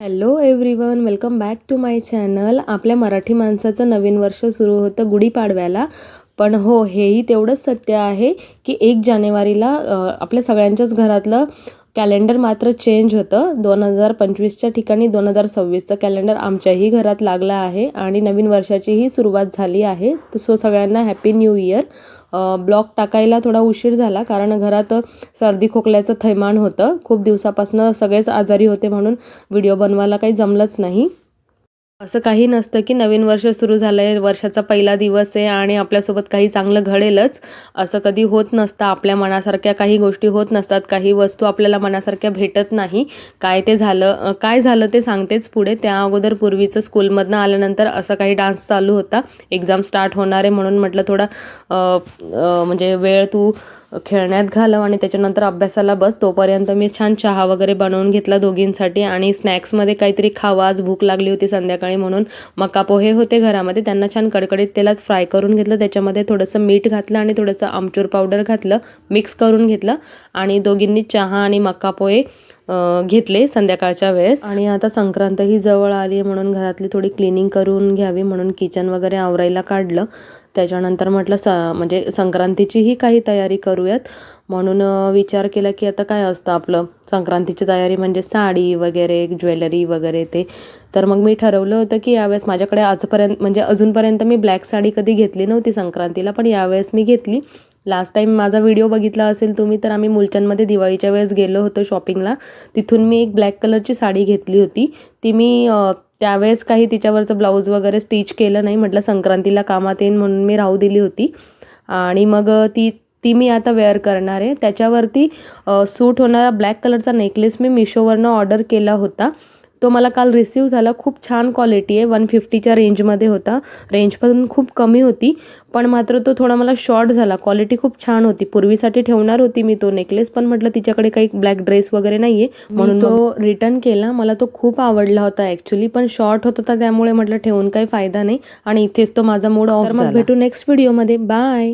Hello everyone, welcome back to my channel. आपल्या मराठी माणसाचं नवीन वर्ष सुरू होतं गुढीपाडव्याला. पण हो, हेही तेवढंच सत्य आहे की 1 जानेवारीला आपल्या सगळ्यांच्याच घरातलं कॅलेंडर मात्र चेंज होतं. 2025च्या ठिकाणी 2026चं कॅलेंडर आमच्याही घरात लागलं आहे आणि नवीन वर्षाचीही सुरुवात झाली आहे. सो सगळ्यांना हॅपी न्यू इयर. ब्लॉग टाकायला थोडा उशीर झाला कारण घरात सर्दी खोकल्याचं थैमान होतं. खूप दिवसापासून सगळेच आजारी होते म्हणून व्हिडिओ बनवायला काही जमलंच नाही. असं काही नसतं की नवीन वर्ष सुरू झालं आहे, वर्षाचा पहिला दिवस आहे आणि आपल्यासोबत काही चांगलं घडेलच, असं कधी होत नसतं. आपल्या मनासारख्या काही गोष्टी होत नसतात, काही वस्तू आपल्याला मनासारख्या भेटत नाही. काय झालं ते सांगतेच पुढे. त्या अगोदर पूर्वीचं स्कूलमधनं आल्यानंतर असं काही डान्स चालू होता. एक्झाम स्टार्ट होणार आहे म्हणून म्हटलं थोडा म्हणजे वेळ तू खेळण्यात घालव आणि त्याच्यानंतर अभ्यासाला बस. तोपर्यंत मी छान चहा वगैरे बनवून घेतला दोघींसाठी आणि स्नॅक्समध्ये काहीतरी खावं, आज भूक लागली होती संध्याकाळी म्हणून. मका पोहे होते घरामध्ये, त्यांना छान कडकडीत तेलात फ्राय करून घेतलं. त्याच्यामध्ये थोडंसं मीठ घातलं आणि थोडंसं आमचूर पावडर घातलं, मिक्स करून घेतलं आणि दोघींनी चहा आणि मका पोहे घेतले संध्याकाळच्या वेळेस. आणि आता संक्रांतही जवळ आली आहे म्हणून घरातली थोडी क्लिनिंग करून घ्यावी म्हणून किचन वगैरे आवरायला काढलं. त्याच्यानंतर म्हटलं म्हणजे संक्रांतीचीही काही तयारी करूयात म्हणून विचार केला की आता काय असतं आपलं संक्रांतीची तयारी म्हणजे साडी वगैरे, ज्वेलरी वगैरे ते. तर मग मी ठरवलं होतं की यावेळेस माझ्याकडे अजूनपर्यंत मी ब्लॅक साडी कधी घेतली नव्हती संक्रांतीला, पण यावेळेस मी घेतली. लास्ट टाईम माझा व्हिडिओ बघितला असेल तुम्ही तर आम्ही मुलचंदमध्ये दिवाळीच्या वेळेस गेलो होतो शॉपिंगला. तिथून मी एक ब्लॅक कलरची साडी घेतली होती. ती मी त्यावेळेस काही तिच्यावरचं ब्लाऊज वगैरे स्टिच केलं नाही, म्हटलं संक्रांतीला कामात येईन म्हणून मी राहू दिली होती. आणि मग ती मी आता वेअर करणार आहे. त्याच्यावरती सूट होणारा ब्लॅक कलरचा नेकलेस मी मिशोवरनं ऑर्डर केला होता. तो मला काल रिसीव्ह झाला. खूप छान क्वालिटी आहे, 150च्या रेंजमध्ये होता. रेंज पण खूप कमी होती, पण मात्र तो थोडा मला शॉर्ट झाला. क्वालिटी खूप छान होती. पूर्वीसाठी ठेवणार होती मी तो नेकलेस, पण म्हटलं तिच्याकडे काही ब्लॅक ड्रेस वगैरे नाही आहे म्हणून तो रिटर्न केला. मला तो खूप आवडला होता ॲक्च्युली, पण शॉर्ट होता त्यामुळे म्हटलं ठेवून काही फायदा नाही आणि इथेच तो माझा मूड ऑफ झाला. तर मग भेटू नेक्स्ट व्हिडिओमध्ये. बाय.